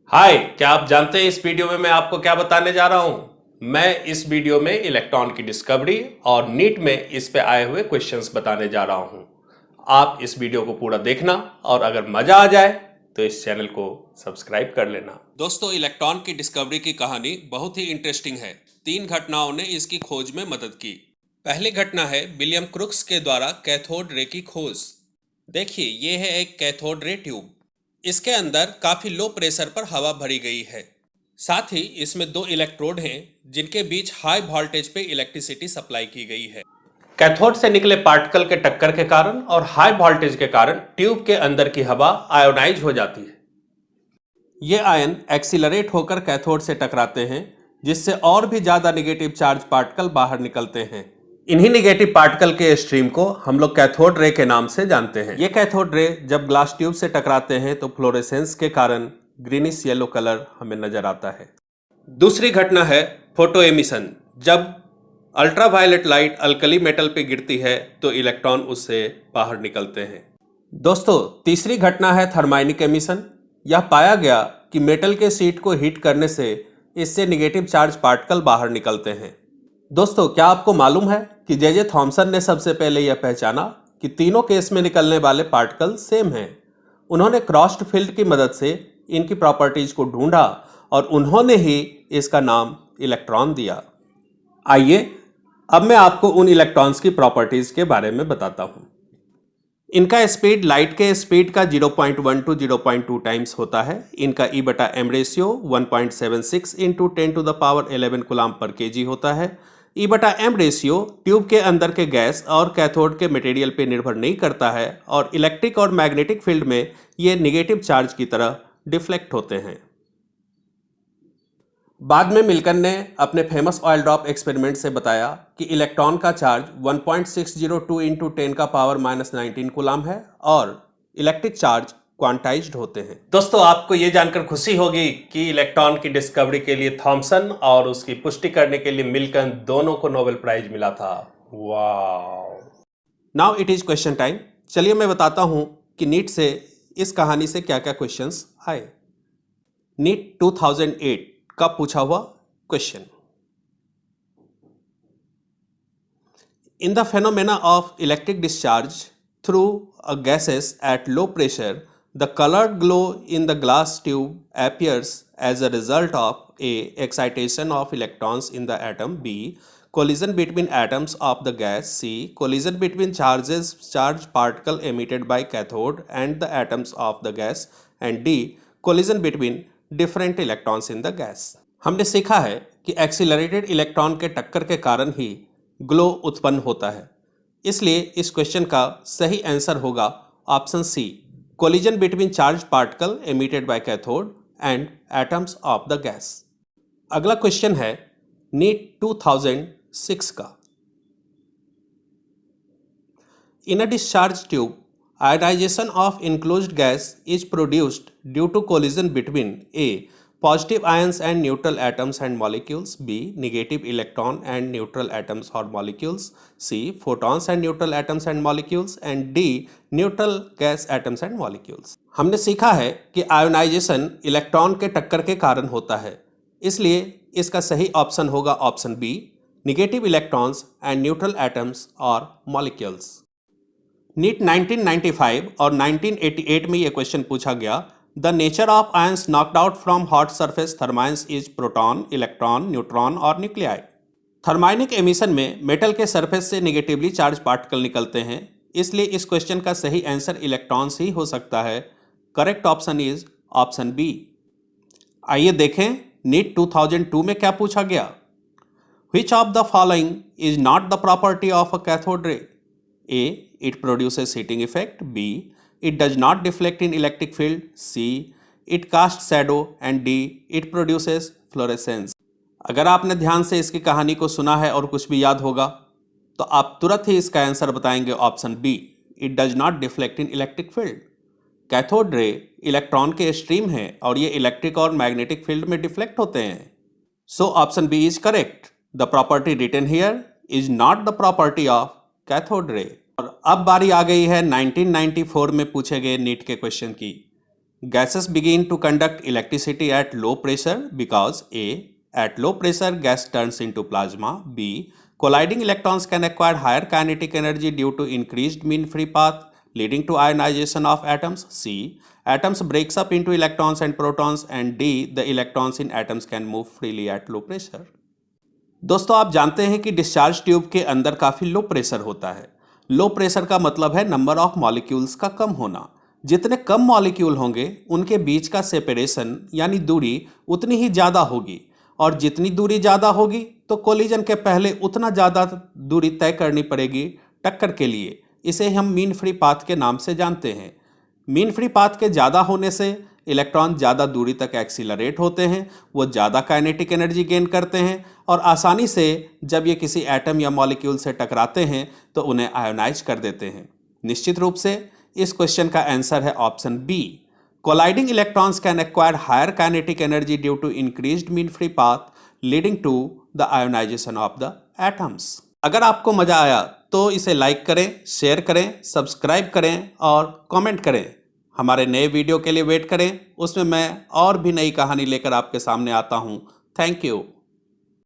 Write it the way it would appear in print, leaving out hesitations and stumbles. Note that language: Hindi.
हाय, क्या आप जानते हैं इस वीडियो में मैं आपको क्या बताने जा रहा हूं? मैं इस वीडियो में इलेक्ट्रॉन की डिस्कवरी और नीट में इस पे आए हुए क्वेश्चंस बताने जा रहा हूं। आप इस वीडियो को पूरा देखना और अगर मजा आ जाए तो इस चैनल को सब्सक्राइब कर लेना। दोस्तों, इलेक्ट्रॉन की डिस्कवरी की कहानी बहुत ही इंटरेस्टिंग है। 3 घटनाओं ने इसकी खोज में मदद की। पहली घटना है विलियम क्रुक्स के द्वारा कैथोड रे की खोज। देखिए, ये है एक कैथोड रे ट्यूब। इसके अंदर काफी लो प्रेशर पर हवा भरी गई है। साथ ही इसमें 2 इलेक्ट्रोड हैं जिनके बीच हाई वोल्टेज पे इलेक्ट्रिसिटी सप्लाई की गई है। कैथोड से निकले पार्टिकल के टक्कर के कारण और हाई वोल्टेज के कारण ट्यूब के अंदर की हवा आयोनाइज हो जाती है। ये आयन एक्सीलरेट होकर कैथोड से टकराते हैं, जिससे और भी ज्यादा निगेटिव चार्ज पार्टिकल बाहर निकलते हैं। इन्हीं निगेटिव पार्टिकल के स्ट्रीम को हम लोग कैथोड रे के नाम से जानते हैं। ये कैथोड रे जब ग्लास ट्यूब से टकराते हैं तो फ्लोरेसेंस के कारण ग्रीनिश येलो कलर हमें नजर आता है। दूसरी घटना है फोटो एमिशन। जब अल्ट्रावायलेट लाइट अल्कली मेटल पे गिरती है तो इलेक्ट्रॉन उससे बाहर निकलते हैं। दोस्तों, तीसरी घटना है थर्माइनिक एमिशन। यह पाया गया कि मेटल के शीट को हीट करने से इससे निगेटिव चार्ज पार्टिकल बाहर निकलते हैं। दोस्तों, क्या आपको मालूम है कि जे थॉमसन ने सबसे पहले यह पहचाना कि तीनों केस में निकलने वाले पार्टिकल सेम हैं। उन्होंने क्रॉस्ड फील्ड की मदद से इनकी प्रॉपर्टीज को ढूंढा और उन्होंने ही इसका नाम इलेक्ट्रॉन दिया। आइए अब मैं आपको उन इलेक्ट्रॉन्स की प्रॉपर्टीज के बारे में बताता हूं। इनका स्पीड लाइट के स्पीड का 0.1 to 0.2 टाइम्स होता है। इनका E/m रेशियो 1.76 इंटू 10⁻11 कूलाम पर केजी होता है। E/m रेशियो ट्यूब के अंदर के गैस और कैथोड के मटेरियल पे निर्भर नहीं करता है और इलेक्ट्रिक और मैग्नेटिक फील्ड में ये निगेटिव चार्ज की तरह डिफ्लेक्ट होते हैं। बाद में मिल्टन ने अपने फेमस ऑयल ड्रॉप एक्सपेरिमेंट से बताया कि इलेक्ट्रॉन का चार्ज 1.602 इंटू 10⁻19 कूलाम है और इलेक्ट्रिक चार्ज क्वांटाइज्ड होते हैं। दोस्तों, आपको ये जानकर खुशी होगी कि इलेक्ट्रॉन की डिस्कवरी के लिए थॉमसन और उसकी पुष्टि करने के लिए मिल्टन दोनों को नोबेल प्राइज मिला था। Wow! Now it is question time. चलिए मैं बताता हूं कि नीट से इस कहानी से क्या क्या क्वेश्चंस आए। नीट 2008 का पूछा हुआ question. In the phenomena of electric discharge through a gases at low pressure, the colored glow in the glass tube appears as a result of A. Excitation of electrons in the atom, B. Collision between atoms of the gas, C. Collision between charged particle emitted by cathode and the atoms of the gas, and D. Collision between different electrons in the gas. हमने सीखा है कि एक्सीलरेटेड इलेक्ट्रॉन के टक्कर के कारण ही ग्लो उत्पन्न होता है। इसलिए इस क्वेश्चन का सही आंसर होगा option C, collision between charge particle emitted by cathode and atoms of the gas. अगला क्वेश्चन है नीट 2006 का। In a discharge tube, ionization of enclosed gas is produced due to collision between A. positive ions and neutral atoms and molecules, B. negative electron and neutral atoms or molecules, C. photons and neutral atoms and molecules, and D. neutral gas atoms and molecules. हमने सीखा है कि आयोनाइजेशन इलेक्ट्रॉन के टक्कर के कारण होता है, इसलिए इसका सही ऑप्शन होगा option B, negative electrons and neutral atoms और मॉलिक्यूल्स। नीट 1995 और 1988 में यह क्वेश्चन पूछा गया। The nature of ions knocked out from hot surface thermines is proton, electron, neutron और nuclei. थर्माइनिक एमिशन में मेटल के सरफेस से निगेटिवली चार्ज पार्टिकल निकलते हैं, इसलिए इस क्वेश्चन का सही आंसर इलेक्ट्रॉन्स ही हो सकता है। Correct option is option B. आइए देखें नीट 2002 में क्या पूछा गया। Which of the following is not the property of a cathode ray? A. It produces heating effect. B. It does not deflect in electric field. C. It casts shadow. And D. It produces fluorescence. अगर आपने ध्यान से इसकी कहानी को सुना है और कुछ भी याद होगा तो आप तुरंत ही इसका आंसर बताएंगे option B, it does not deflect in electric field. Cathode ray electron के स्ट्रीम है और ये इलेक्ट्रिक और मैग्नेटिक फील्ड में डिफ्लेक्ट होते हैं। So option B is correct. The property written here is not the property of cathode ray. और अब बारी आ गई है 1994 में पूछे गए नीट के क्वेश्चन की। gases begin to conduct electricity at low pressure because A. At low pressure gas turns into plasma. B. Colliding electrons can acquire higher kinetic energy due to increased mean free path leading to ionization of atoms. C. Atoms breaks up into electrons and protons. And D. The electrons in atoms can move freely at low pressure. दोस्तों आप जानते हैं कि डिस्चार्ज ट्यूब के अंदर काफ़ी लो प्रेशर होता है। लो प्रेशर का मतलब है नंबर ऑफ मॉलिक्यूल्स का कम होना। जितने कम मॉलिक्यूल होंगे उनके बीच का सेपरेशन यानी दूरी उतनी ही ज़्यादा होगी, और जितनी दूरी ज़्यादा होगी तो कोलिजन के पहले उतना ज़्यादा दूरी तय करनी पड़ेगी टक्कर के लिए। इसे हम मीन फ्री पाथ के नाम से जानते हैं। मीन फ्री पाथ के ज़्यादा होने से इलेक्ट्रॉन ज़्यादा दूरी तक एक्सीलरेट होते हैं, वो ज़्यादा काइनेटिक एनर्जी गेन करते हैं और आसानी से जब ये किसी एटम या मॉलिक्यूल से टकराते हैं तो उन्हें आयोनाइज कर देते हैं। निश्चित रूप से इस क्वेश्चन का आंसर है option B. Colliding electrons can acquire higher kinetic energy due to increased mean free path leading to the ionisation of the atoms. अगर आपको मज़ा आया तो इसे लाइक करें, शेयर करें, सब्सक्राइब करें और कमेंट करें। हमारे नए वीडियो के लिए वेट करें, उसमें मैं और भी नई कहानी लेकर आपके सामने आता हूँ। Thank you.